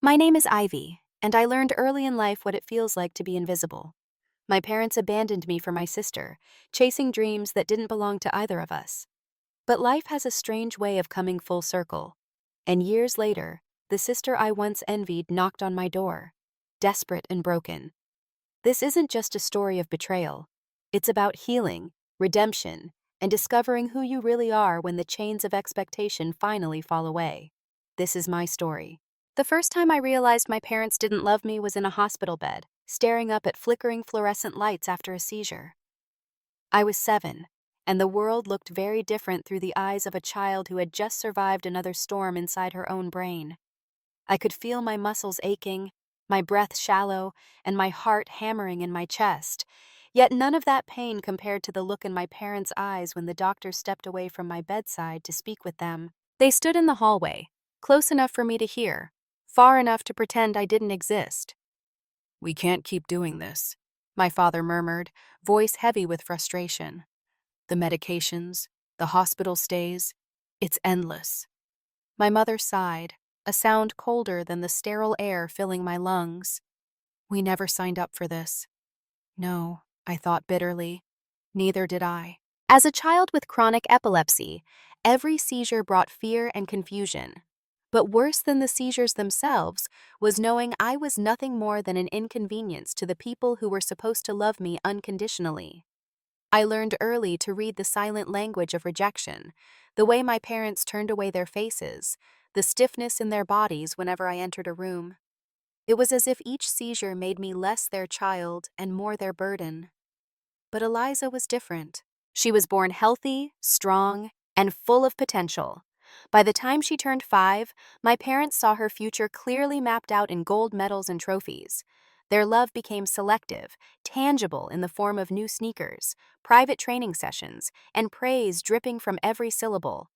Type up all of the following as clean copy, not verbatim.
My name is Ivy, and I learned early in life what it feels like to be invisible. My parents abandoned me for my sister, chasing dreams that didn't belong to either of us. But life has a strange way of coming full circle. And years later, the sister I once envied knocked on my door, desperate and broken. This isn't just a story of betrayal. It's about healing, redemption, and discovering who you really are when the chains of expectation finally fall away. This is my story. The first time I realized my parents didn't love me was in a hospital bed, staring up at flickering fluorescent lights after a seizure. I was 7, and the world looked very different through the eyes of a child who had just survived another storm inside her own brain. I could feel my muscles aching, my breath shallow, and my heart hammering in my chest. Yet none of that pain compared to the look in my parents' eyes when the doctor stepped away from my bedside to speak with them. They stood in the hallway, close enough for me to hear, far enough to pretend I didn't exist. "We can't keep doing this," my father murmured, voice heavy with frustration. "The medications, the hospital stays, it's endless." My mother sighed, a sound colder than the sterile air filling my lungs. "We never signed up for this." No, I thought bitterly. Neither did I. As a child with chronic epilepsy, every seizure brought fear and confusion. But worse than the seizures themselves was knowing I was nothing more than an inconvenience to the people who were supposed to love me unconditionally. I learned early to read the silent language of rejection, the way my parents turned away their faces, the stiffness in their bodies whenever I entered a room. It was as if each seizure made me less their child and more their burden. But Eliza was different. She was born healthy, strong, and full of potential. By the time she turned 5, my parents saw her future clearly mapped out in gold medals and trophies. Their love became selective, tangible in the form of new sneakers, private training sessions, and praise dripping from every syllable.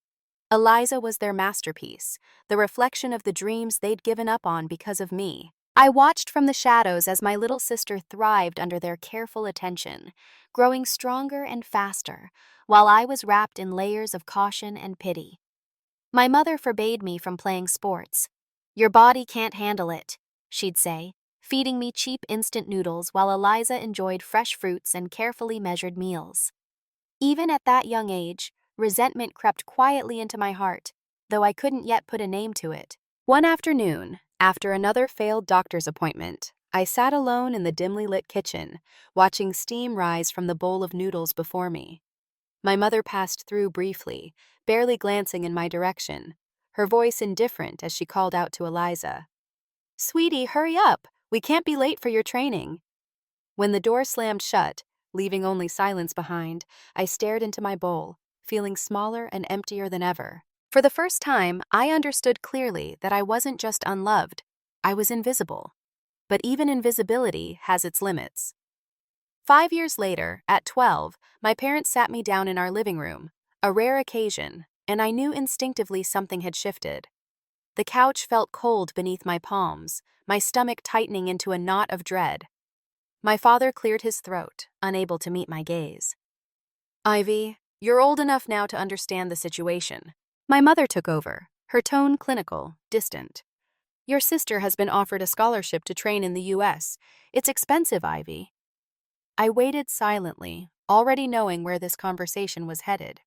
Eliza was their masterpiece, the reflection of the dreams they'd given up on because of me. I watched from the shadows as my little sister thrived under their careful attention, growing stronger and faster, while I was wrapped in layers of caution and pity. My mother forbade me from playing sports. "Your body can't handle it," she'd say, feeding me cheap instant noodles while Eliza enjoyed fresh fruits and carefully measured meals. Even at that young age, resentment crept quietly into my heart, though I couldn't yet put a name to it. One afternoon, after another failed doctor's appointment, I sat alone in the dimly lit kitchen, watching steam rise from the bowl of noodles before me. My mother passed through briefly, barely glancing in my direction, her voice indifferent as she called out to Eliza. "Sweetie, hurry up! We can't be late for your training." When the door slammed shut, leaving only silence behind, I stared into my bowl, feeling smaller and emptier than ever. For the first time, I understood clearly that I wasn't just unloved, I was invisible. But even invisibility has its limits. 5 years later, at 12, my parents sat me down in our living room, a rare occasion, and I knew instinctively something had shifted. The couch felt cold beneath my palms, my stomach tightening into a knot of dread. My father cleared his throat, unable to meet my gaze. "Ivy, you're old enough now to understand the situation." My mother took over, her tone clinical, distant. "Your sister has been offered a scholarship to train in the US. It's expensive, Ivy." I waited silently, already knowing where this conversation was headed.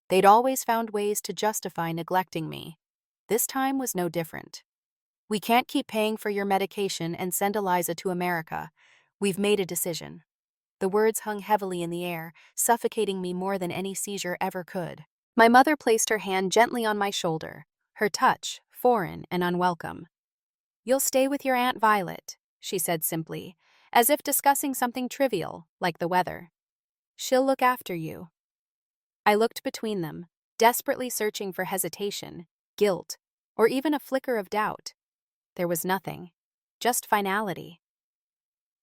They'd always found ways to justify neglecting me. This time was no different. "We can't keep paying for your medication and send Eliza to America. We've made a decision." The words hung heavily in the air, suffocating me more than any seizure ever could. My mother placed her hand gently on my shoulder, her touch foreign and unwelcome. "You'll stay with your Aunt Violet," she said simply, as if discussing something trivial, like the weather. "She'll look after you." I looked between them, desperately searching for hesitation, guilt, or even a flicker of doubt. There was nothing, just finality.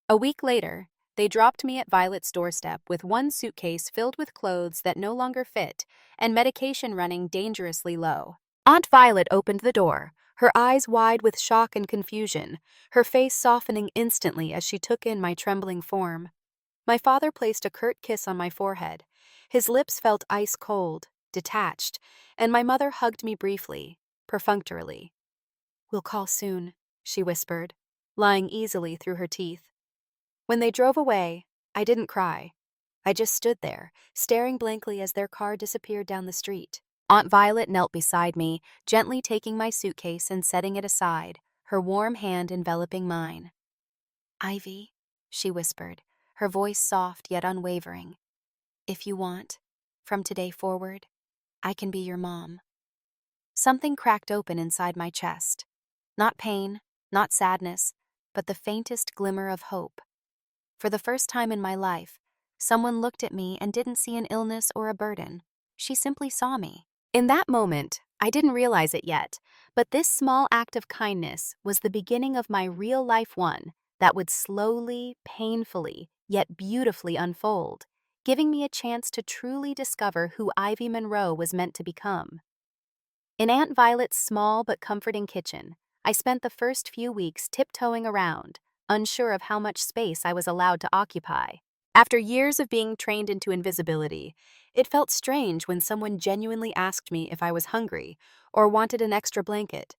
A week later, they dropped me at Violet's doorstep with one suitcase filled with clothes that no longer fit and medication running dangerously low. Aunt Violet opened the door, her eyes wide with shock and confusion, her face softening instantly as she took in my trembling form. My father placed a curt kiss on my forehead. His lips felt ice cold, detached, and my mother hugged me briefly, perfunctorily. "We'll call soon," she whispered, lying easily through her teeth. When they drove away, I didn't cry. I just stood there, staring blankly as their car disappeared down the street. Aunt Violet knelt beside me, gently taking my suitcase and setting it aside, her warm hand enveloping mine. "Ivy," she whispered, her voice soft yet unwavering. "If you want, from today forward, I can be your mom." Something cracked open inside my chest. Not pain, not sadness, but the faintest glimmer of hope. For the first time in my life, someone looked at me and didn't see an illness or a burden. She simply saw me. In that moment, I didn't realize it yet, but this small act of kindness was the beginning of my real-life one that would slowly, painfully, yet beautifully unfold, giving me a chance to truly discover who Ivy Monroe was meant to become. In Aunt Violet's small but comforting kitchen, I spent the first few weeks tiptoeing around, unsure of how much space I was allowed to occupy. After years of being trained into invisibility, it felt strange when someone genuinely asked me if I was hungry or wanted an extra blanket.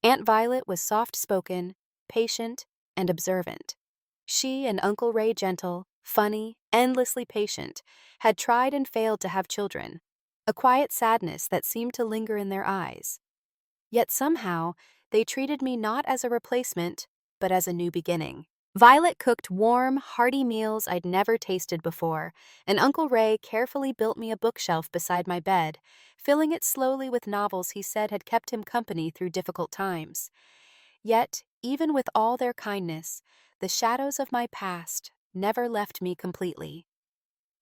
Aunt Violet was soft-spoken, patient, and observant. She and Uncle Ray gentle, funny, endlessly patient, had tried and failed to have children, a quiet sadness that seemed to linger in their eyes. Yet somehow, they treated me not as a replacement, but as a new beginning. Violet cooked warm, hearty meals I'd never tasted before, and Uncle Ray carefully built me a bookshelf beside my bed, filling it slowly with novels he said had kept him company through difficult times. Yet, even with all their kindness, the shadows of my past never left me completely.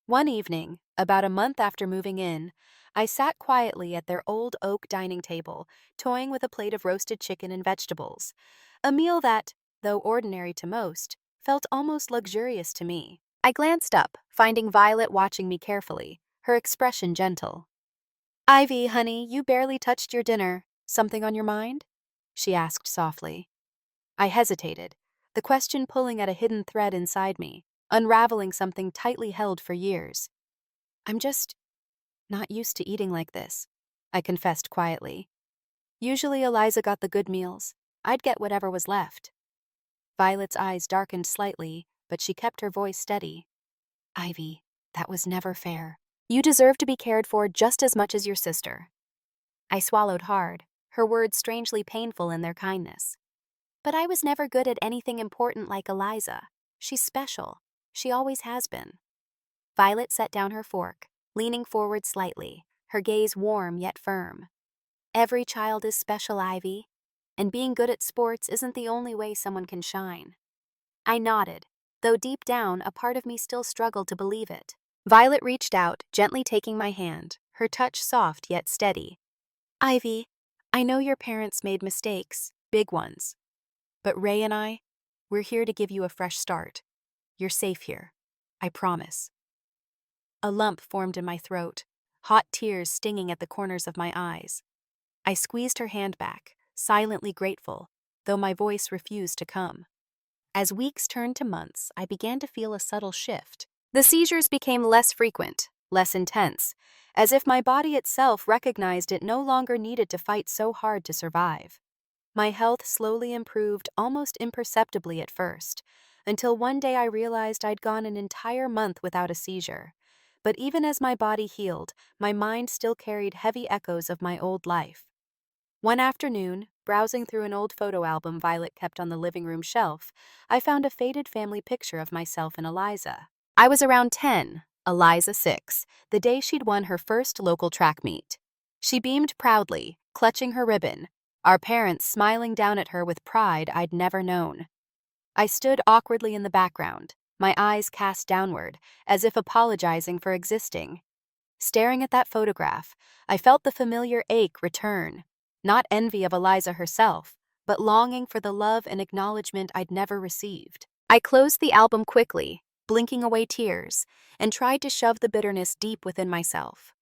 One evening, about a month after moving in, I sat quietly at their old oak dining table, toying with a plate of roasted chicken and vegetables, a meal that, though ordinary to most, felt almost luxurious to me. I glanced up, finding Violet watching me carefully, her expression gentle. "Ivy, honey, you barely touched your dinner. Something on your mind?" she asked softly. I hesitated, the question pulling at a hidden thread inside me, unraveling something tightly held for years. "I'm just not used to eating like this," I confessed quietly. "Usually Eliza got the good meals. I'd get whatever was left." Violet's eyes darkened slightly, but she kept her voice steady. "Ivy, that was never fair. You deserve to be cared for just as much as your sister." I swallowed hard, her words strangely painful in their kindness. "But I was never good at anything important like Eliza. She's special. She always has been." Violet set down her fork, leaning forward slightly, her gaze warm yet firm. "Every child is special, Ivy, and being good at sports isn't the only way someone can shine." I nodded, though deep down a part of me still struggled to believe it. Violet reached out, gently taking my hand, her touch soft yet steady. "Ivy, I know your parents made mistakes, big ones. But Ray and we're here to give you a fresh start. You're safe here. I promise." A lump formed in my throat, hot tears stinging at the corners of my eyes. I squeezed her hand back, silently grateful, though my voice refused to come. As weeks turned to months, I began to feel a subtle shift. The seizures became less frequent, less intense, as if my body itself recognized it no longer needed to fight so hard to survive. My health slowly improved almost imperceptibly at first, until one day I realized I'd gone an entire month without a seizure. But even as my body healed, my mind still carried heavy echoes of my old life. One afternoon, browsing through an old photo album Violet kept on the living room shelf, I found a faded family picture of myself and Eliza. I was around 10, Eliza 6, the day she'd won her first local track meet. She beamed proudly, clutching her ribbon, our parents smiling down at her with pride I'd never known. I stood awkwardly in the background, my eyes cast downward, as if apologizing for existing. Staring at that photograph, I felt the familiar ache return, not envy of Eliza herself, but longing for the love and acknowledgement I'd never received. I closed the album quickly, blinking away tears, and tried to shove the bitterness deep within myself.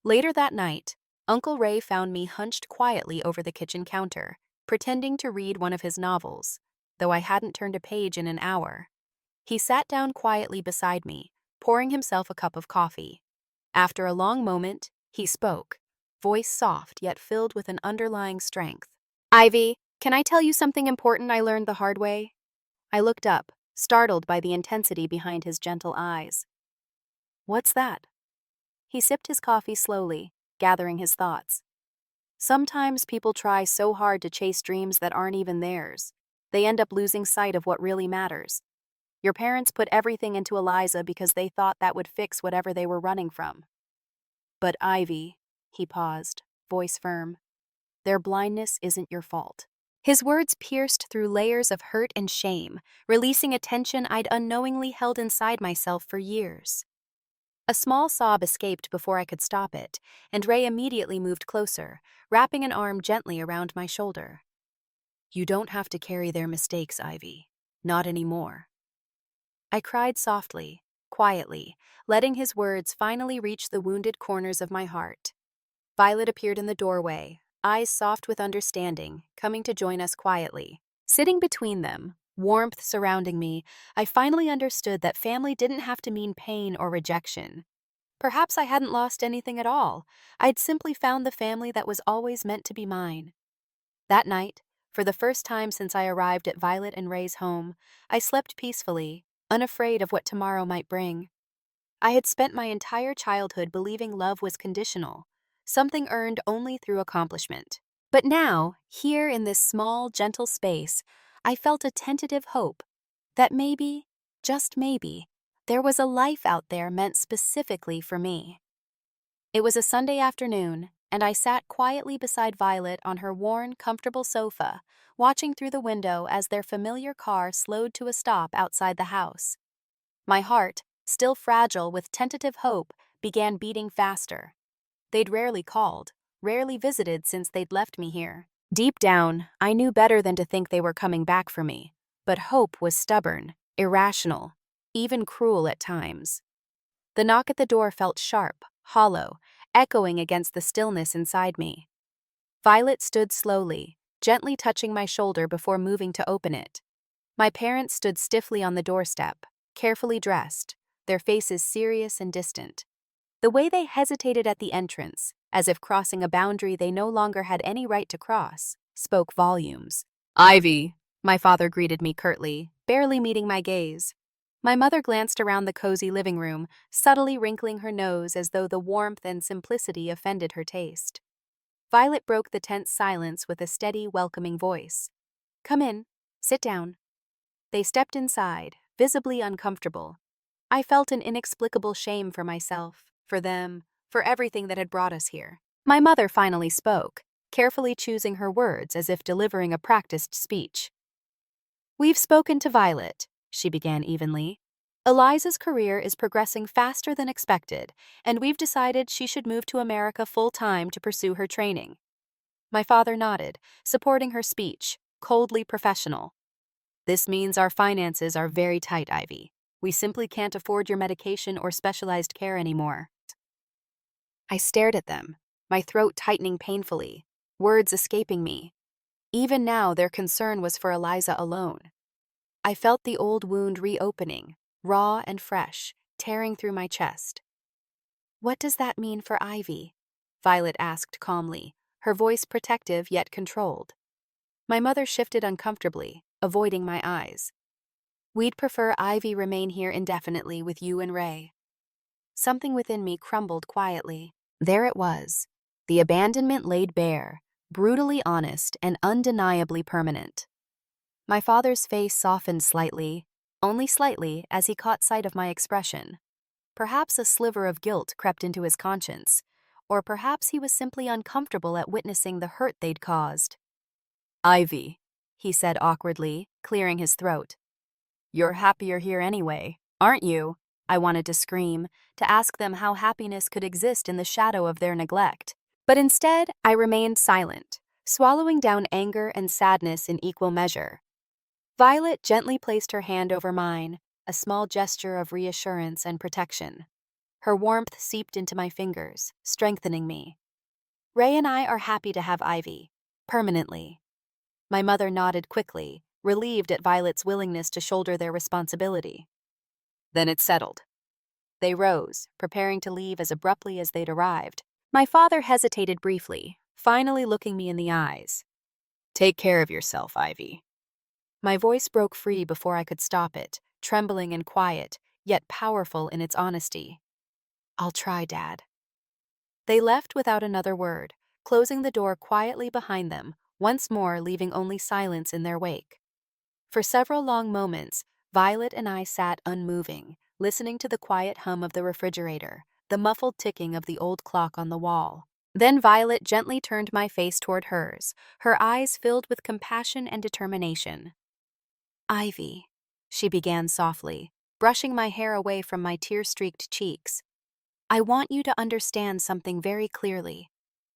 Later that night, Uncle Ray found me hunched quietly over the kitchen counter, pretending to read one of his novels, though I hadn't turned a page in an hour. He sat down quietly beside me, pouring himself a cup of coffee. After a long moment, he spoke, voice soft yet filled with an underlying strength. "Ivy, Can I tell you something important I learned the hard way? I looked up, startled by the intensity behind his gentle eyes. What's that? He sipped his coffee slowly, gathering his thoughts. Sometimes people try so hard to chase dreams that aren't even theirs. They end up losing sight of what really matters. Your parents put everything into Eliza because they thought that would fix whatever they were running from. But Ivy, he paused, voice firm, their blindness isn't your fault. His words pierced through layers of hurt and shame, releasing a tension I'd unknowingly held inside myself for years. A small sob escaped before I could stop it, and Ray immediately moved closer, wrapping an arm gently around my shoulder. You don't have to carry their mistakes, Ivy. Not anymore. I cried softly, quietly, letting his words finally reach the wounded corners of my heart. Violet appeared in the doorway, eyes soft with understanding, coming to join us quietly. Sitting between them, warmth surrounding me, I finally understood that family didn't have to mean pain or rejection. Perhaps I hadn't lost anything at all. I'd simply found the family that was always meant to be mine. That night, for the first time since I arrived at Violet and Ray's home, I slept peacefully, unafraid of what tomorrow might bring. I had spent my entire childhood believing love was conditional, something earned only through accomplishment. But now, here in this small, gentle space, I felt a tentative hope that maybe, just maybe, there was a life out there meant specifically for me. It was a Sunday afternoon, and I sat quietly beside Violet on her worn, comfortable sofa, watching through the window as their familiar car slowed to a stop outside the house. My heart, still fragile with tentative hope, began beating faster. They'd rarely called, rarely visited since they'd left me here. Deep down, I knew better than to think they were coming back for me, but hope was stubborn, irrational, even cruel at times. The knock at the door felt sharp, hollow, echoing against the stillness inside me. Violet stood slowly, gently touching my shoulder before moving to open it. My parents stood stiffly on the doorstep, carefully dressed, their faces serious and distant. The way they hesitated at the entrance, as if crossing a boundary they no longer had any right to cross, spoke volumes. Ivy, my father greeted me curtly, barely meeting my gaze. My mother glanced around the cozy living room, subtly wrinkling her nose as though the warmth and simplicity offended her taste. Violet broke the tense silence with a steady, welcoming voice. Come in. Sit down. They stepped inside, visibly uncomfortable. I felt an inexplicable shame for myself, for them, for everything that had brought us here. My mother finally spoke, carefully choosing her words as if delivering a practiced speech. We've spoken to Violet, she began evenly. Eliza's career is progressing faster than expected, and we've decided she should move to America full-time to pursue her training. My father nodded, supporting her speech, coldly professional. This means our finances are very tight, Ivy. We simply can't afford your medication or specialized care anymore. I stared at them, my throat tightening painfully, words escaping me. Even now, their concern was for Eliza alone. I felt the old wound reopening, raw and fresh, tearing through my chest. What does that mean for Ivy? Violet asked calmly, her voice protective yet controlled. My mother shifted uncomfortably, avoiding my eyes. We'd prefer Ivy remain here indefinitely with you and Ray. Something within me crumbled quietly. There it was, the abandonment laid bare, brutally honest and undeniably permanent. My father's face softened slightly, only slightly, as he caught sight of my expression. Perhaps a sliver of guilt crept into his conscience, or perhaps he was simply uncomfortable at witnessing the hurt they'd caused. Ivy, he said awkwardly, clearing his throat. You're happier here anyway, aren't you? I wanted to scream, to ask them how happiness could exist in the shadow of their neglect. But instead, I remained silent, swallowing down anger and sadness in equal measure. Violet gently placed her hand over mine, a small gesture of reassurance and protection. Her warmth seeped into my fingers, strengthening me. Ray and I are happy to have Ivy, permanently. My mother nodded quickly, relieved at Violet's willingness to shoulder their responsibility. Then it's settled. They rose, preparing to leave as abruptly as they'd arrived. My father hesitated briefly, finally looking me in the eyes. Take care of yourself, Ivy. My voice broke free before I could stop it, trembling and quiet, yet powerful in its honesty. I'll try, Dad. They left without another word, closing the door quietly behind them, once more leaving only silence in their wake. For several long moments, Violet and I sat unmoving, listening to the quiet hum of the refrigerator, the muffled ticking of the old clock on the wall. Then Violet gently turned my face toward hers, her eyes filled with compassion and determination. Ivy, she began softly, brushing my hair away from my tear-streaked cheeks. I want you to understand something very clearly.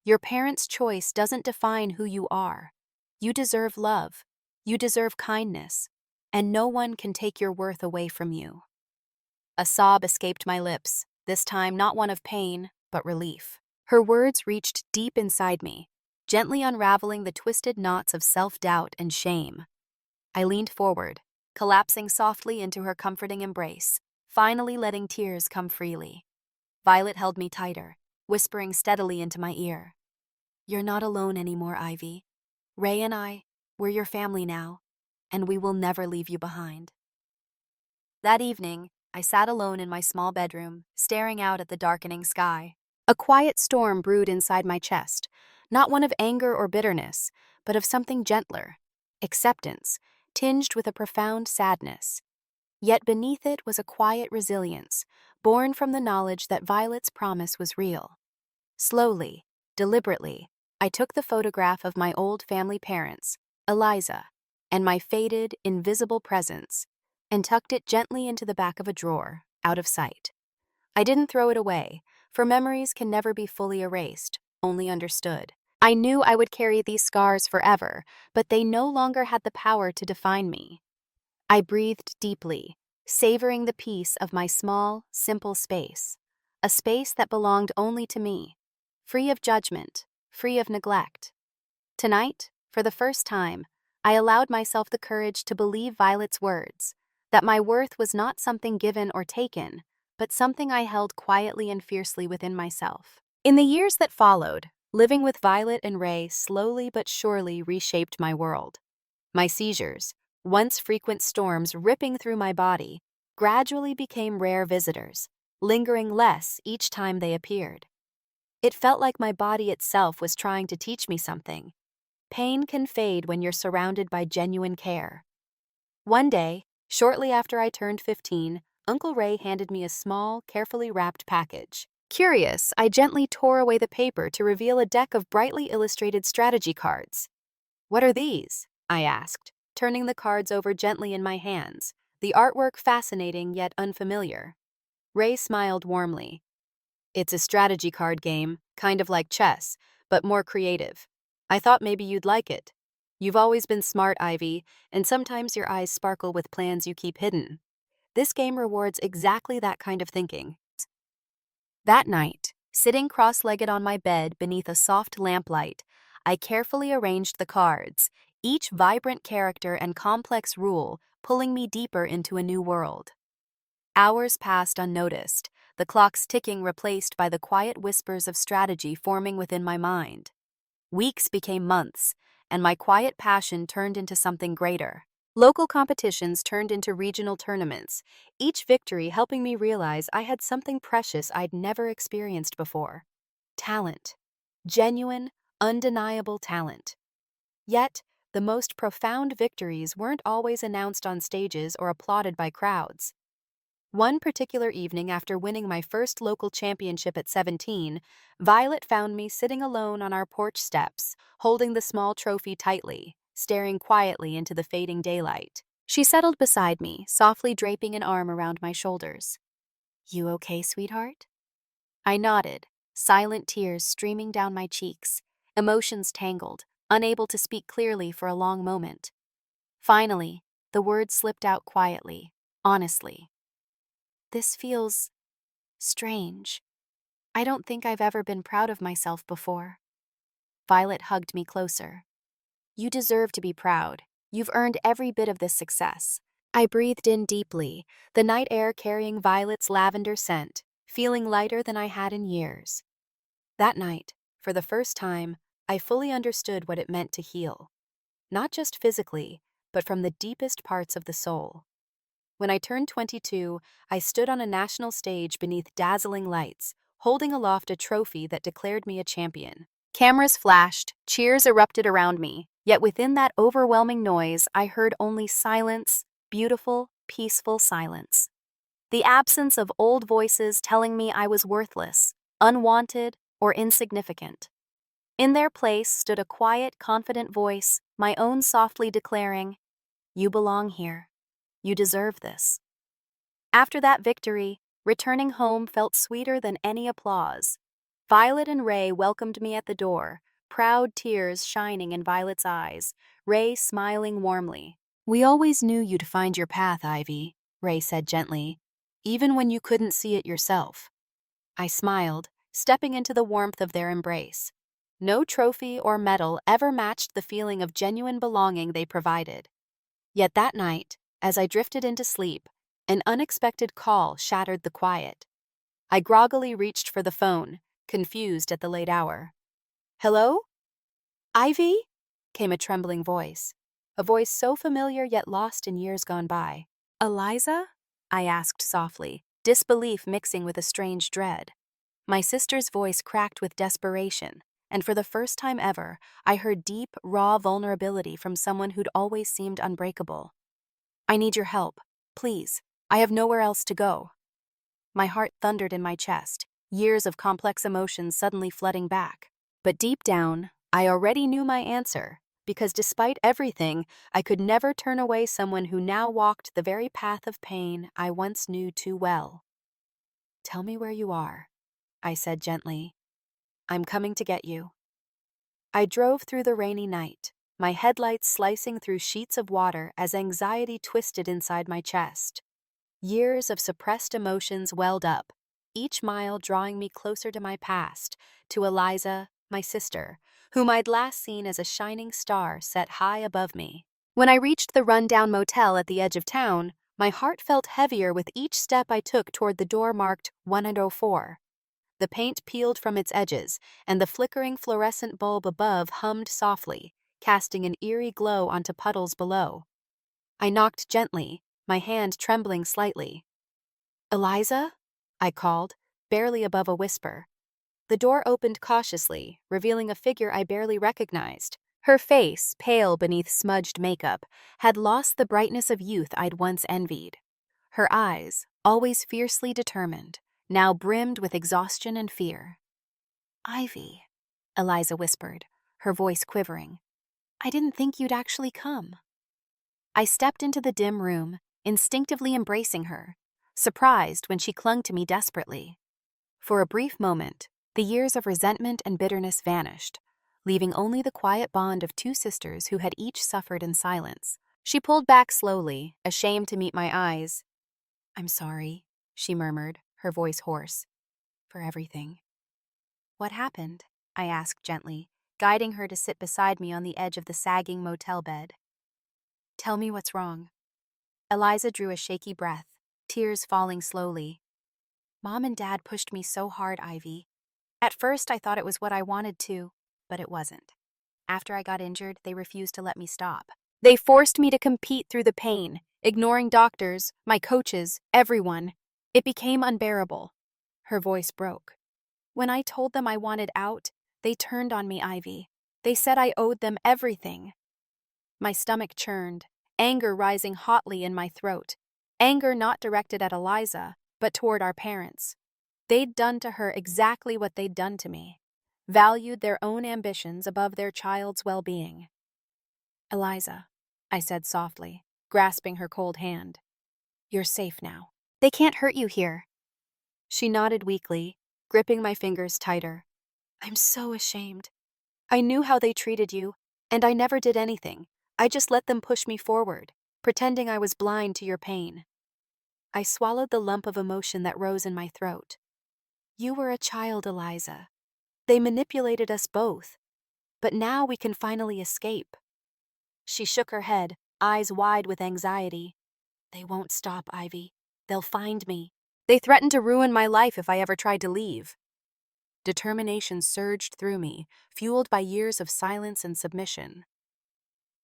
Your parents' choice doesn't define who you are. You deserve love. You deserve kindness. And no one can take your worth away from you. A sob escaped my lips, this time not one of pain, but relief. Her words reached deep inside me, gently unraveling the twisted knots of self-doubt and shame. I leaned forward, collapsing softly into her comforting embrace, finally letting tears come freely. Violet held me tighter, whispering steadily into my ear. You're not alone anymore, Ivy. Ray and I, we're your family now, and we will never leave you behind. That evening, I sat alone in my small bedroom, staring out at the darkening sky. A quiet storm brewed inside my chest, not one of anger or bitterness, but of something gentler, acceptance, tinged with a profound sadness. Yet beneath it was a quiet resilience, born from the knowledge that Violet's promise was real. Slowly, deliberately, I took the photograph of my old family parents, Eliza, and my faded, invisible presence, and tucked it gently into the back of a drawer, out of sight. I didn't throw it away, for memories can never be fully erased, only understood. I knew I would carry these scars forever, but they no longer had the power to define me. I breathed deeply, savoring the peace of my small, simple space, a space that belonged only to me, free of judgment, free of neglect. Tonight, for the first time, I allowed myself the courage to believe Violet's words, that my worth was not something given or taken, but something I held quietly and fiercely within myself. In the years that followed, living with Violet and Ray slowly but surely reshaped my world. My seizures, once frequent storms ripping through my body, gradually became rare visitors, lingering less each time they appeared. It felt like my body itself was trying to teach me something. Pain can fade when you're surrounded by genuine care. One day, shortly after I turned 15, Uncle Ray handed me a small, carefully wrapped package. Curious, I gently tore away the paper to reveal a deck of brightly illustrated strategy cards. "What are these?" I asked, turning the cards over gently in my hands, the artwork fascinating yet unfamiliar. Ray smiled warmly. "It's a strategy card game, kind of like chess, but more creative. I thought maybe you'd like it. You've always been smart, Ivy, and sometimes your eyes sparkle with plans you keep hidden. This game rewards exactly that kind of thinking." That night, sitting cross-legged on my bed beneath a soft lamplight, I carefully arranged the cards, each vibrant character and complex rule pulling me deeper into a new world. Hours passed unnoticed, the clock's ticking replaced by the quiet whispers of strategy forming within my mind. Weeks became months, and my quiet passion turned into something greater. Local competitions turned into regional tournaments, each victory helping me realize I had something precious I'd never experienced before. Talent. Genuine, undeniable talent. Yet, the most profound victories weren't always announced on stages or applauded by crowds. One particular evening after winning my first local championship at 17, Violet found me sitting alone on our porch steps, holding the small trophy tightly, staring quietly into the fading daylight. She settled beside me, softly draping an arm around my shoulders. "You okay, sweetheart?" I nodded, silent tears streaming down my cheeks, emotions tangled, unable to speak clearly for a long moment. Finally, the words slipped out quietly, honestly. "This feels strange. I don't think I've ever been proud of myself before." Violet hugged me closer. "You deserve to be proud. You've earned every bit of this success." I breathed in deeply, the night air carrying Violet's lavender scent, feeling lighter than I had in years. That night, for the first time, I fully understood what it meant to heal. not just physically, but from the deepest parts of the soul. When I turned 22, I stood on a national stage beneath dazzling lights, holding aloft a trophy that declared me a champion. Cameras flashed, cheers erupted around me, yet within that overwhelming noise, I heard only silence, beautiful, peaceful silence. The absence of old voices telling me I was worthless, unwanted, or insignificant. In their place stood a quiet, confident voice, my own softly declaring, "You belong here. You deserve this." After that victory, returning home felt sweeter than any applause. Violet and Ray welcomed me at the door, proud tears shining in Violet's eyes, Ray smiling warmly. "We always knew you'd find your path, Ivy," Ray said gently, "even when you couldn't see it yourself." I smiled, stepping into the warmth of their embrace. No trophy or medal ever matched the feeling of genuine belonging they provided. Yet that night, as I drifted into sleep, an unexpected call shattered the quiet. I groggily reached for the phone, confused at the late hour. "Hello? Ivy?" came a trembling voice, a voice so familiar yet lost in years gone by. "Eliza?" I asked softly, disbelief mixing with a strange dread. My sister's voice cracked with desperation, and for the first time ever, I heard deep, raw vulnerability from someone who'd always seemed unbreakable. "I need your help. Please. I have nowhere else to go." My heart thundered in my chest, years of complex emotions suddenly flooding back. But deep down, I already knew my answer, because despite everything, I could never turn away someone who now walked the very path of pain I once knew too well. "Tell me where you are," I said gently. "I'm coming to get you." I drove through the rainy night, my headlights slicing through sheets of water as anxiety twisted inside my chest. Years of suppressed emotions welled up, each mile drawing me closer to my past, to Eliza, my sister, whom I'd last seen as a shining star set high above me. When I reached the rundown motel at the edge of town, my heart felt heavier with each step I took toward the door marked 104. The paint peeled from its edges, and the flickering fluorescent bulb above hummed softly, casting an eerie glow onto puddles below. I knocked gently, my hand trembling slightly. "Eliza?" I called, barely above a whisper. The door opened cautiously, revealing a figure I barely recognized. Her face, pale beneath smudged makeup, had lost the brightness of youth I'd once envied. Her eyes, always fiercely determined, now brimmed with exhaustion and fear. "Ivy," Eliza whispered, her voice quivering. "I didn't think you'd actually come." I stepped into the dim room, instinctively embracing her, surprised when she clung to me desperately. For a brief moment, the years of resentment and bitterness vanished, leaving only the quiet bond of two sisters who had each suffered in silence. She pulled back slowly, ashamed to meet my eyes. "I'm sorry," she murmured, her voice hoarse, "for everything." "What happened?" I asked gently, guiding her to sit beside me on the edge of the sagging motel bed. "Tell me what's wrong." Eliza drew a shaky breath, tears falling slowly. "Mom and Dad pushed me so hard, Ivy. At first I thought it was what I wanted to, but it wasn't. After I got injured, they refused to let me stop. They forced me to compete through the pain, ignoring doctors, my coaches, everyone. It became unbearable." Her voice broke. "When I told them I wanted out, they turned on me, Ivy. They said I owed them everything." My stomach churned, anger rising hotly in my throat. Anger not directed at Eliza, but toward our parents. They'd done to her exactly what they'd done to me, valued their own ambitions above their child's well-being. "Eliza," I said softly, grasping her cold hand, "you're safe now. They can't hurt you here." She nodded weakly, gripping my fingers tighter. "I'm so ashamed. I knew how they treated you, and I never did anything. I just let them push me forward, pretending I was blind to your pain." I swallowed the lump of emotion that rose in my throat. "You were a child, Eliza. They manipulated us both. But now we can finally escape." She shook her head, eyes wide with anxiety. "They won't stop, Ivy. They'll find me. They threatened to ruin my life if I ever tried to leave." Determination surged through me, fueled by years of silence and submission.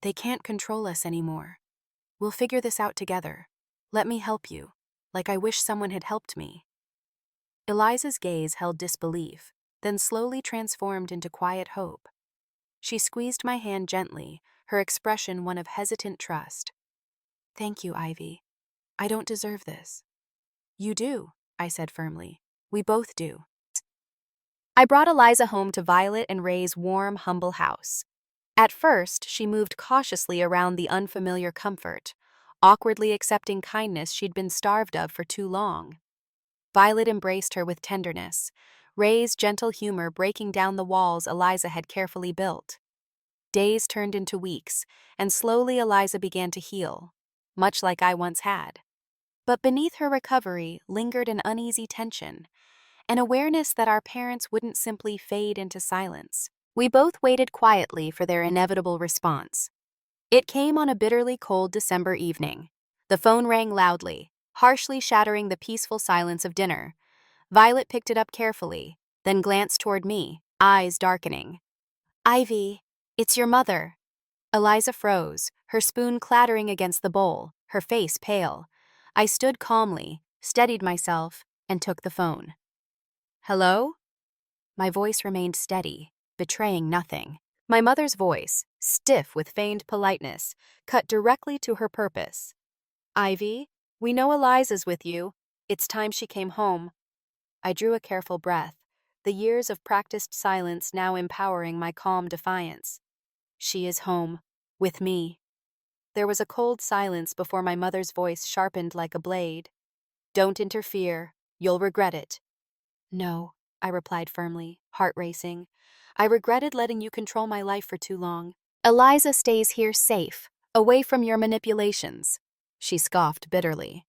They can't control us anymore. We'll figure this out together. Let me help you, like I wish someone had helped me. Eliza's gaze held disbelief, then slowly transformed into quiet hope. She squeezed my hand gently, her expression one of hesitant trust. Thank you, Ivy. I don't deserve this. You do, I said firmly. We both do. I brought Eliza home to Violet and Ray's warm, humble house. At first, she moved cautiously around the unfamiliar comfort, awkwardly accepting kindness she'd been starved of for too long. Violet embraced her with tenderness, Ray's gentle humor breaking down the walls Eliza had carefully built. Days turned into weeks, and slowly Eliza began to heal, much like I once had. But beneath her recovery lingered an uneasy tension, an awareness that our parents wouldn't simply fade into silence. We both waited quietly for their inevitable response. It came on a bitterly cold December evening. The phone rang loudly, harshly shattering the peaceful silence of dinner. Violet picked it up carefully, then glanced toward me, eyes darkening. Ivy, it's your mother. Eliza froze, her spoon clattering against the bowl, her face pale. I stood calmly, steadied myself, and took the phone. Hello? My voice remained steady, betraying nothing. My mother's voice, stiff with feigned politeness, cut directly to her purpose. Ivy, we know Eliza's with you. It's time she came home. I drew a careful breath, the years of practiced silence now empowering my calm defiance. She is home, with me. There was a cold silence before my mother's voice sharpened like a blade. Don't interfere. You'll regret it. No, I replied firmly, heart racing. I regretted letting you control my life for too long. Eliza stays here safe, away from your manipulations. She scoffed bitterly.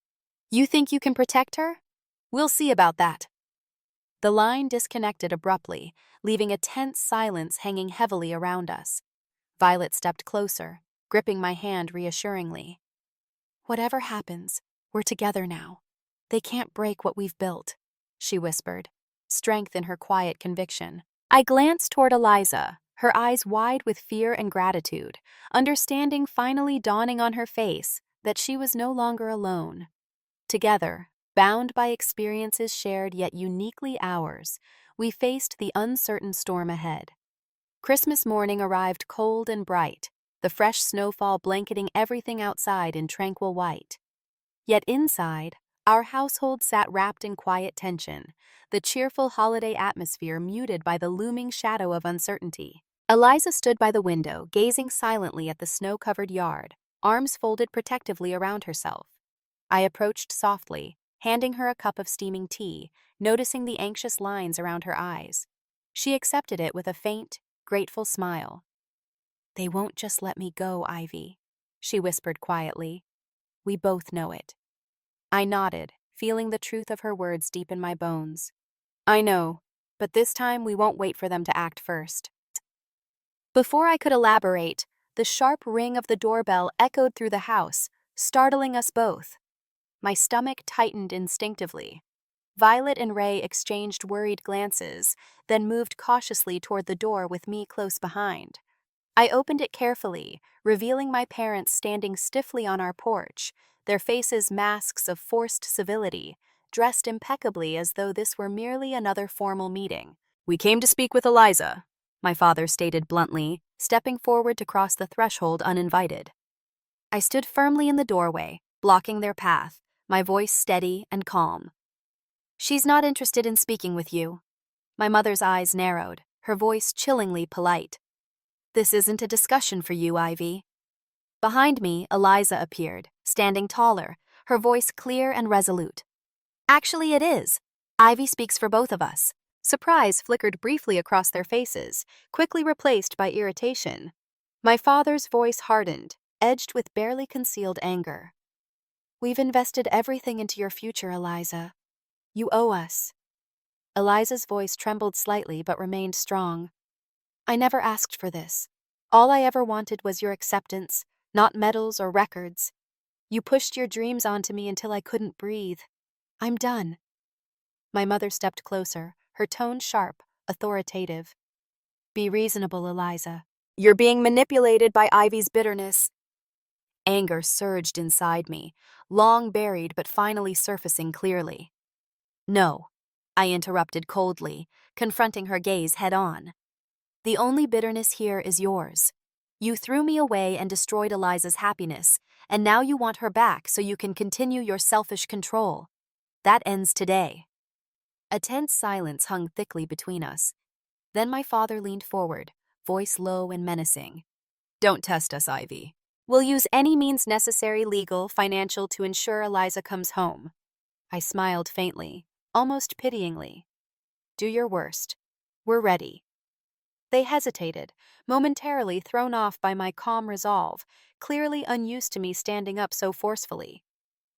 You think you can protect her? We'll see about that. The line disconnected abruptly, leaving a tense silence hanging heavily around us. Violet stepped closer, gripping my hand reassuringly. Whatever happens, we're together now. They can't break what we've built, she whispered, strength in her quiet conviction. I glanced toward Eliza, her eyes wide with fear and gratitude, understanding finally dawning on her face that she was no longer alone. Together, bound by experiences shared yet uniquely ours, we faced the uncertain storm ahead. Christmas morning arrived cold and bright, the fresh snowfall blanketing everything outside in tranquil white. Yet inside, our household sat wrapped in quiet tension, the cheerful holiday atmosphere muted by the looming shadow of uncertainty. Eliza stood by the window, gazing silently at the snow-covered yard, arms folded protectively around herself. I approached softly, handing her a cup of steaming tea, noticing the anxious lines around her eyes. She accepted it with a faint, grateful smile. They won't just let me go, Ivy, she whispered quietly. We both know it. I nodded, feeling the truth of her words deep in my bones. I know, but this time we won't wait for them to act first. Before I could elaborate, the sharp ring of the doorbell echoed through the house, startling us both. My stomach tightened instinctively. Violet and Ray exchanged worried glances, then moved cautiously toward the door with me close behind. I opened it carefully, revealing my parents standing stiffly on our porch, their faces masks of forced civility, dressed impeccably as though this were merely another formal meeting. We came to speak with Eliza, my father stated bluntly, stepping forward to cross the threshold uninvited. I stood firmly in the doorway, blocking their path, my voice steady and calm. She's not interested in speaking with you. My mother's eyes narrowed, her voice chillingly polite. This isn't a discussion for you, Ivy. Behind me, Eliza appeared, standing taller, her voice clear and resolute. Actually, it is. Ivy speaks for both of us. Surprise flickered briefly across their faces, quickly replaced by irritation. My father's voice hardened, edged with barely concealed anger. We've invested everything into your future, Eliza. You owe us. Eliza's voice trembled slightly but remained strong. I never asked for this. All I ever wanted was your acceptance, not medals or records. You pushed your dreams onto me until I couldn't breathe. I'm done. My mother stepped closer, her tone sharp, authoritative. Be reasonable, Eliza. You're being manipulated by Ivy's bitterness. Anger surged inside me, long buried but finally surfacing clearly. No, I interrupted coldly, confronting her gaze head-on. The only bitterness here is yours. You threw me away and destroyed Eliza's happiness, and now you want her back so you can continue your selfish control. That ends today. A tense silence hung thickly between us. Then my father leaned forward, voice low and menacing. Don't test us, Ivy. We'll use any means necessary, legal, financial, to ensure Eliza comes home. I smiled faintly, almost pityingly. Do your worst. We're ready. They hesitated, momentarily thrown off by my calm resolve, clearly unused to me standing up so forcefully.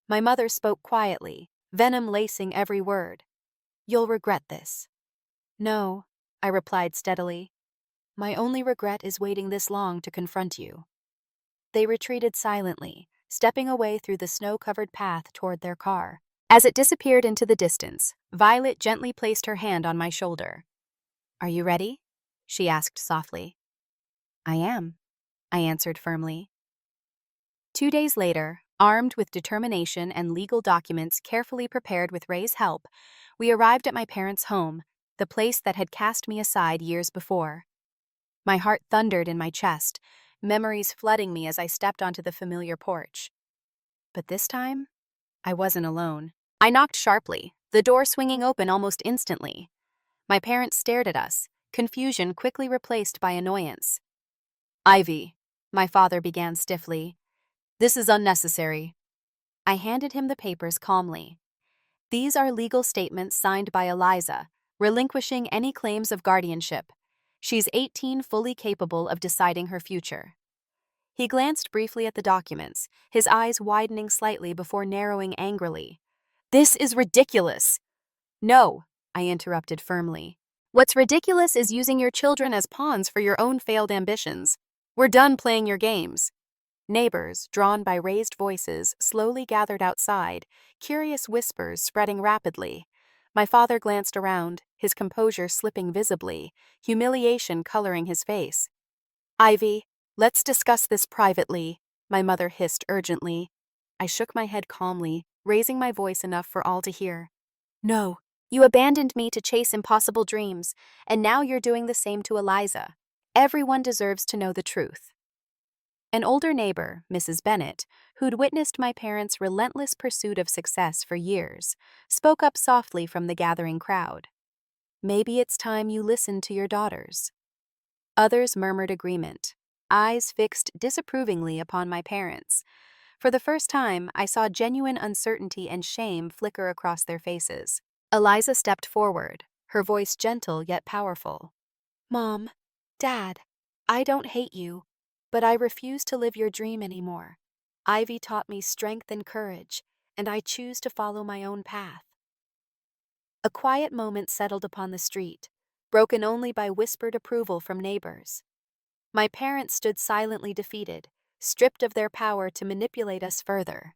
My mother spoke quietly, venom lacing every word. You'll regret this. No, I replied steadily. My only regret is waiting this long to confront you. They retreated silently, stepping away through the snow-covered path toward their car. As it disappeared into the distance, Violet gently placed her hand on my shoulder. Are you ready? She asked softly. I am, I answered firmly. 2 days later, armed with determination and legal documents carefully prepared with Ray's help, we arrived at my parents' home, the place that had cast me aside years before. My heart thundered in my chest, memories flooding me as I stepped onto the familiar porch. But this time, I wasn't alone. I knocked sharply, the door swinging open almost instantly. My parents stared at us, confusion quickly replaced by annoyance. Ivy, my father began stiffly. This is unnecessary. I handed him the papers calmly. These are legal statements signed by Eliza, relinquishing any claims of guardianship. She's 18, fully capable of deciding her future. He glanced briefly at the documents, his eyes widening slightly before narrowing angrily. This is ridiculous. No, I interrupted firmly. What's ridiculous is using your children as pawns for your own failed ambitions. We're done playing your games. Neighbors, drawn by raised voices, slowly gathered outside, curious whispers spreading rapidly. My father glanced around, his composure slipping visibly, humiliation coloring his face. Ivy, let's discuss this privately, my mother hissed urgently. I shook my head calmly, raising my voice enough for all to hear. No, you abandoned me to chase impossible dreams, and now you're doing the same to Eliza. Everyone deserves to know the truth. An older neighbor, Mrs. Bennett, who'd witnessed my parents' relentless pursuit of success for years, spoke up softly from the gathering crowd. Maybe it's time you listened to your daughters. Others murmured agreement, eyes fixed disapprovingly upon my parents. For the first time, I saw genuine uncertainty and shame flicker across their faces. Eliza stepped forward, her voice gentle yet powerful. Mom, Dad, I don't hate you, but I refuse to live your dream anymore. Ivy taught me strength and courage, and I choose to follow my own path. A quiet moment settled upon the street, broken only by whispered approval from neighbors. My parents stood silently defeated, stripped of their power to manipulate us further.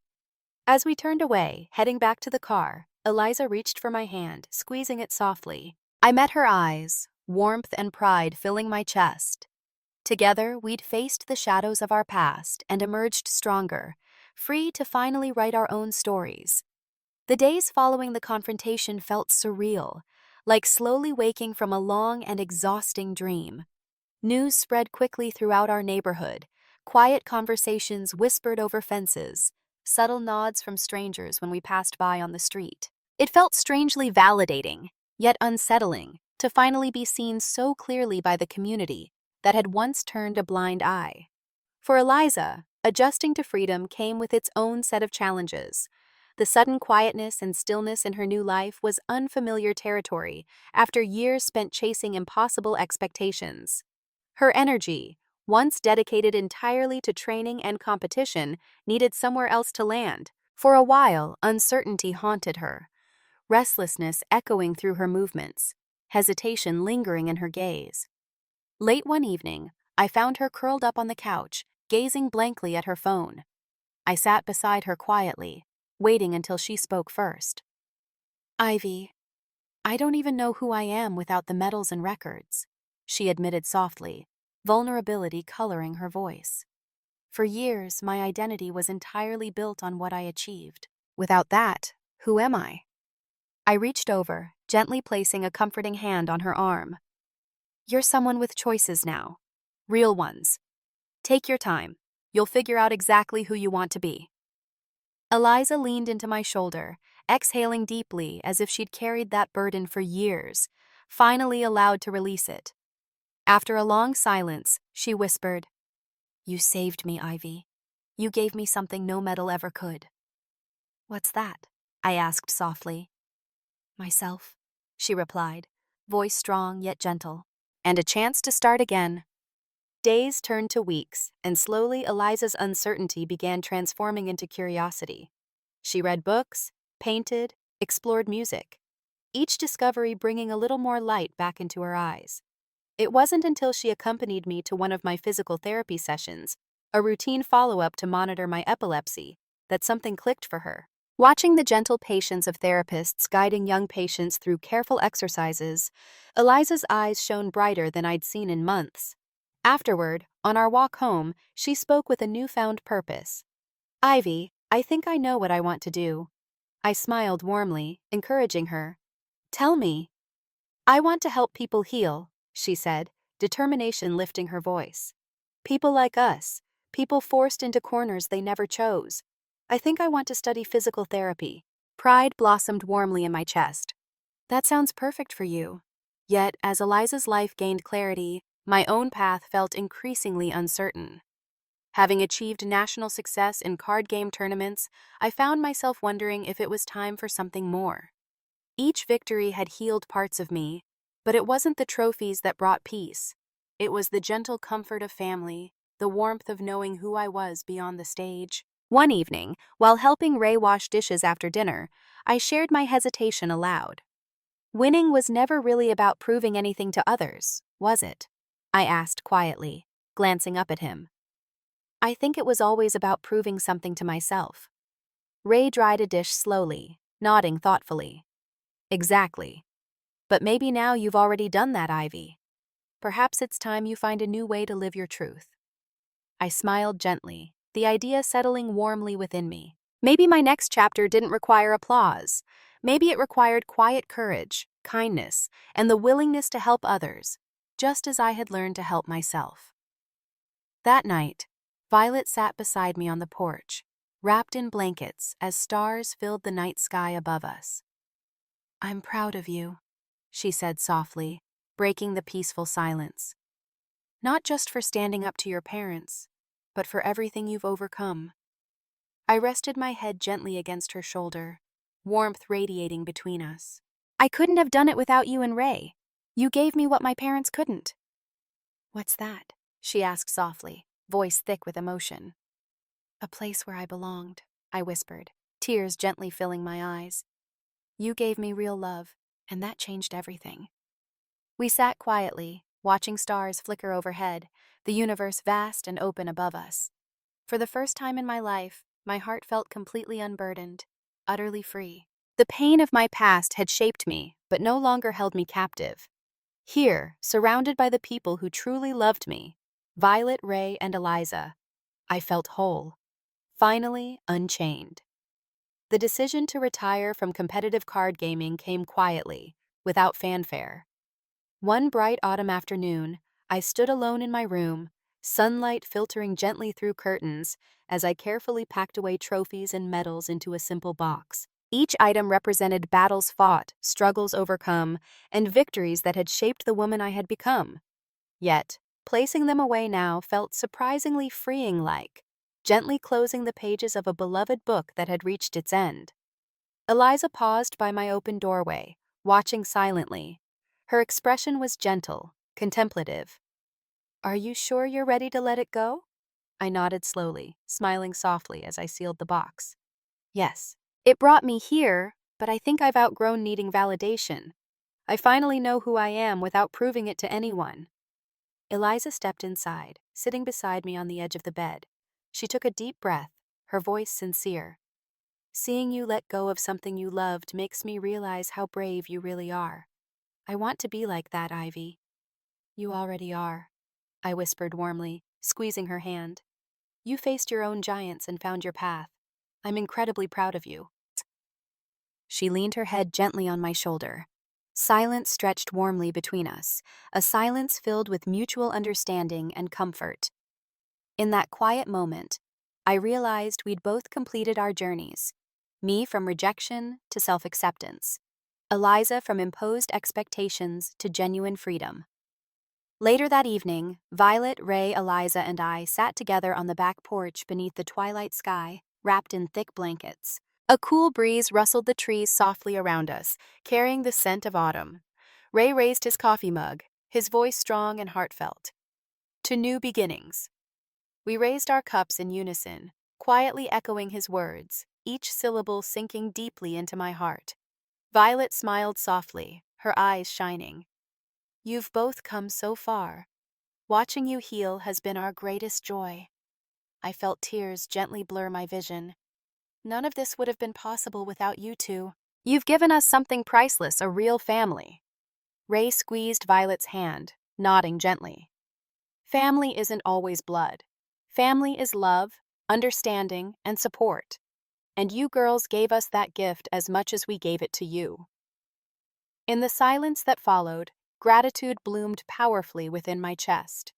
As we turned away, heading back to the car, Eliza reached for my hand, squeezing it softly. I met her eyes, warmth and pride filling my chest. Together, we'd faced the shadows of our past and emerged stronger, free to finally write our own stories. The days following the confrontation felt surreal, like slowly waking from a long and exhausting dream. News spread quickly throughout our neighborhood, quiet conversations whispered over fences, subtle nods from strangers when we passed by on the street. It felt strangely validating, yet unsettling, to finally be seen so clearly by the community that had once turned a blind eye. For Eliza, adjusting to freedom came with its own set of challenges. The sudden quietness and stillness in her new life was unfamiliar territory after years spent chasing impossible expectations. Her energy, once dedicated entirely to training and competition, needed somewhere else to land. For a while, uncertainty haunted her, restlessness echoing through her movements, hesitation lingering in her gaze. Late one evening, I found her curled up on the couch, gazing blankly at her phone. I sat beside her quietly, waiting until she spoke first. Ivy, I don't even know who I am without the medals and records, she admitted softly, vulnerability coloring her voice. For years, my identity was entirely built on what I achieved. Without that, who am I? I reached over, gently placing a comforting hand on her arm. You're someone with choices now. Real ones. Take your time. You'll figure out exactly who you want to be. Eliza leaned into my shoulder, exhaling deeply as if she'd carried that burden for years, finally allowed to release it. After a long silence, she whispered, "You saved me, Ivy. You gave me something no medal ever could." "What's that?" I asked softly. "Myself," she replied, voice strong yet gentle. "And a chance to start again." Days turned to weeks, and slowly Eliza's uncertainty began transforming into curiosity. She read books, painted, explored music, each discovery bringing a little more light back into her eyes. It wasn't until she accompanied me to one of my physical therapy sessions, a routine follow-up to monitor my epilepsy, that something clicked for her. Watching the gentle patience of therapists guiding young patients through careful exercises, Eliza's eyes shone brighter than I'd seen in months. Afterward, on our walk home, she spoke with a newfound purpose. "Ivy, I think I know what I want to do." I smiled warmly, encouraging her. "Tell me." "I want to help people heal," she said, determination lifting her voice. "People like us, people forced into corners they never chose. I think I want to study physical therapy." Pride blossomed warmly in my chest. "That sounds perfect for you." Yet, as Eliza's life gained clarity, my own path felt increasingly uncertain. Having achieved national success in card game tournaments, I found myself wondering if it was time for something more. Each victory had healed parts of me, but it wasn't the trophies that brought peace. It was the gentle comfort of family, the warmth of knowing who I was beyond the stage. One evening, while helping Ray wash dishes after dinner, I shared my hesitation aloud. "Winning was never really about proving anything to others, was it?" I asked quietly, glancing up at him. "I think it was always about proving something to myself." Ray dried a dish slowly, nodding thoughtfully. "Exactly. But maybe now you've already done that, Ivy. Perhaps it's time you find a new way to live your truth." I smiled gently, the idea settling warmly within me. Maybe my next chapter didn't require applause. Maybe it required quiet courage, kindness, and the willingness to help others, just as I had learned to help myself. That night, Violet sat beside me on the porch, wrapped in blankets as stars filled the night sky above us. "I'm proud of you," she said softly, breaking the peaceful silence. "Not just for standing up to your parents, but for everything you've overcome." I rested my head gently against her shoulder, warmth radiating between us. "I couldn't have done it without you and Ray. You gave me what my parents couldn't." "What's that?" she asked softly, voice thick with emotion. "A place where I belonged," I whispered, tears gently filling my eyes. "You gave me real love, and that changed everything." We sat quietly, watching stars flicker overhead, the universe vast and open above us. For the first time in my life, my heart felt completely unburdened, utterly free. The pain of my past had shaped me, but no longer held me captive. Here, surrounded by the people who truly loved me, Violet, Ray, and Eliza, I felt whole, finally unchained. The decision to retire from competitive card gaming came quietly, without fanfare. One bright autumn afternoon, I stood alone in my room, sunlight filtering gently through curtains as I carefully packed away trophies and medals into a simple box. Each item represented battles fought, struggles overcome, and victories that had shaped the woman I had become. Yet, placing them away now felt surprisingly freeing, like gently closing the pages of a beloved book that had reached its end. Eliza paused by my open doorway, watching silently. Her expression was gentle, contemplative. "Are you sure you're ready to let it go?" I nodded slowly, smiling softly as I sealed the box. "Yes. It brought me here, but I think I've outgrown needing validation. I finally know who I am without proving it to anyone." Eliza stepped inside, sitting beside me on the edge of the bed. She took a deep breath, her voice sincere. "Seeing you let go of something you loved makes me realize how brave you really are. I want to be like that, Ivy." "You already are." I whispered warmly, squeezing her hand. You faced your own giants and found your path. I'm incredibly proud of you. She leaned her head gently on my shoulder. Silence stretched warmly between us, a silence filled with mutual understanding and comfort. In that quiet moment, I realized we'd both completed our journeys, me from rejection to self-acceptance, Eliza from imposed expectations to genuine freedom. Later that evening, Violet, Ray, Eliza, and I sat together on the back porch beneath the twilight sky, wrapped in thick blankets. A cool breeze rustled the trees softly around us, carrying the scent of autumn. Ray raised his coffee mug, his voice strong and heartfelt. To new beginnings. We raised our cups in unison, quietly echoing his words, each syllable sinking deeply into my heart. Violet smiled softly, her eyes shining. You've both come so far. Watching you heal has been our greatest joy. I felt tears gently blur my vision. None of this would have been possible without you two. You've given us something priceless, a real family. Ray squeezed Violet's hand, nodding gently. Family isn't always blood. Family is love, understanding, and support. And you girls gave us that gift as much as we gave it to you. In the silence that followed, gratitude bloomed powerfully within my chest.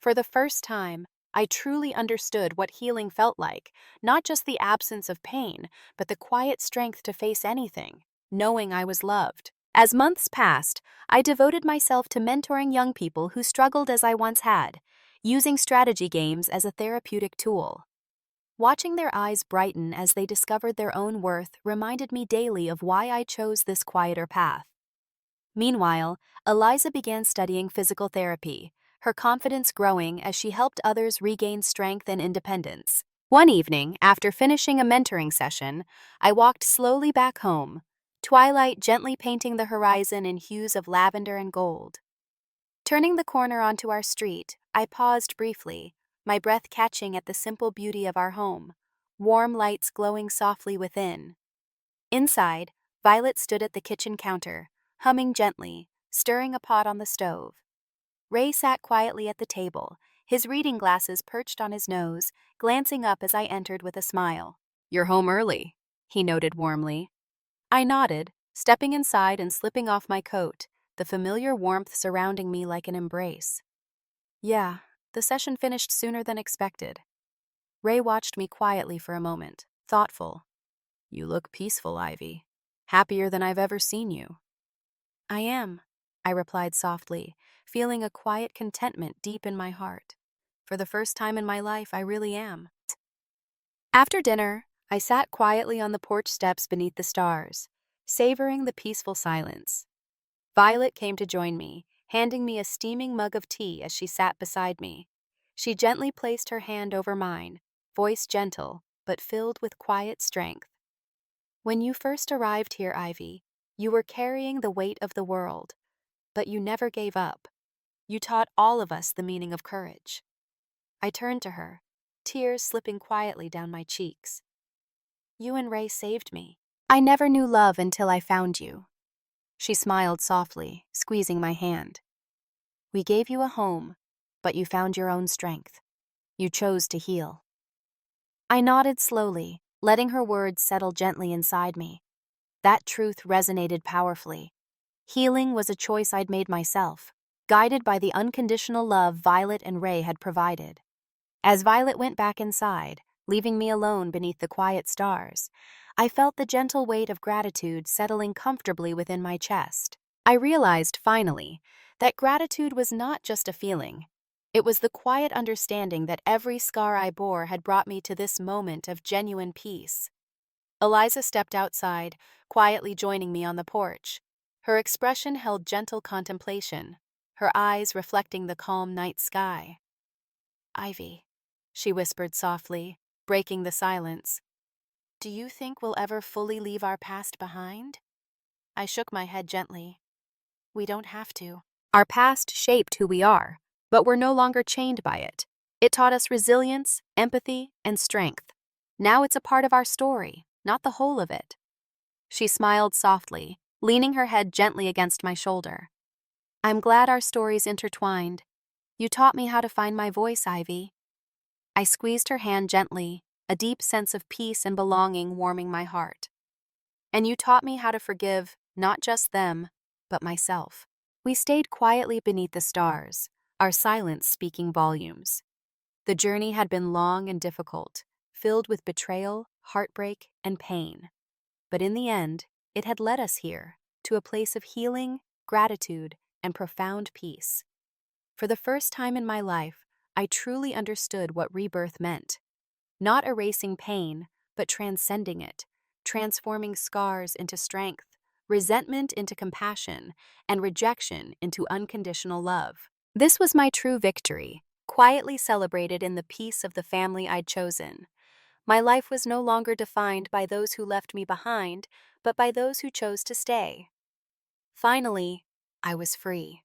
For the first time, I truly understood what healing felt like, not just the absence of pain, but the quiet strength to face anything, knowing I was loved. As months passed, I devoted myself to mentoring young people who struggled as I once had, using strategy games as a therapeutic tool. Watching their eyes brighten as they discovered their own worth reminded me daily of why I chose this quieter path. Meanwhile, Eliza began studying physical therapy, her confidence growing as she helped others regain strength and independence. One evening, after finishing a mentoring session, I walked slowly back home, twilight gently painting the horizon in hues of lavender and gold. Turning the corner onto our street, I paused briefly, my breath catching at the simple beauty of our home, warm lights glowing softly within. Inside, Violet stood at the kitchen counter, humming gently, stirring a pot on the stove. Ray sat quietly at the table, his reading glasses perched on his nose, glancing up as I entered with a smile. "You're home early," he noted warmly. I nodded, stepping inside and slipping off my coat, the familiar warmth surrounding me like an embrace. Yeah, the session finished sooner than expected. Ray watched me quietly for a moment, thoughtful. "You look peaceful, Ivy. Happier than I've ever seen you." "I am," I replied softly, feeling a quiet contentment deep in my heart. For the first time in my life, I really am. After dinner, I sat quietly on the porch steps beneath the stars, savoring the peaceful silence. Violet came to join me, handing me a steaming mug of tea as she sat beside me. She gently placed her hand over mine, voice gentle, but filled with quiet strength. "When you first arrived here, Ivy, you were carrying the weight of the world, but you never gave up. You taught all of us the meaning of courage." I turned to her, tears slipping quietly down my cheeks. "You and Ray saved me. I never knew love until I found you." She smiled softly, squeezing my hand. "We gave you a home, but you found your own strength. You chose to heal." I nodded slowly, letting her words settle gently inside me. That truth resonated powerfully. Healing was a choice I'd made myself, guided by the unconditional love Violet and Ray had provided. As Violet went back inside, leaving me alone beneath the quiet stars, I felt the gentle weight of gratitude settling comfortably within my chest. I realized, finally, that gratitude was not just a feeling. It was the quiet understanding that every scar I bore had brought me to this moment of genuine peace. Eliza stepped outside, quietly joining me on the porch. Her expression held gentle contemplation, her eyes reflecting the calm night sky. "Ivy," she whispered softly, breaking the silence, "do you think we'll ever fully leave our past behind?" I shook my head gently. "We don't have to." Our past shaped who we are, but we're no longer chained by it. It taught us resilience, empathy, and strength. Now it's a part of our story, not the whole of it. She smiled softly, leaning her head gently against my shoulder. "I'm glad our stories intertwined. You taught me how to find my voice, Ivy. I squeezed her hand gently, a deep sense of peace and belonging warming my heart. And you taught me how to forgive not just them, but myself. We stayed quietly beneath the stars, our silence speaking volumes. The journey had been long and difficult, filled with betrayal, heartbreak, and pain. But in the end, it had led us here, to a place of healing, gratitude, and profound peace. For the first time in my life, I truly understood what rebirth meant. Not erasing pain, but transcending it, transforming scars into strength, resentment into compassion, and rejection into unconditional love. This was my true victory, quietly celebrated in the peace of the family I'd chosen. My life was no longer defined by those who left me behind, but by those who chose to stay. Finally, I was free.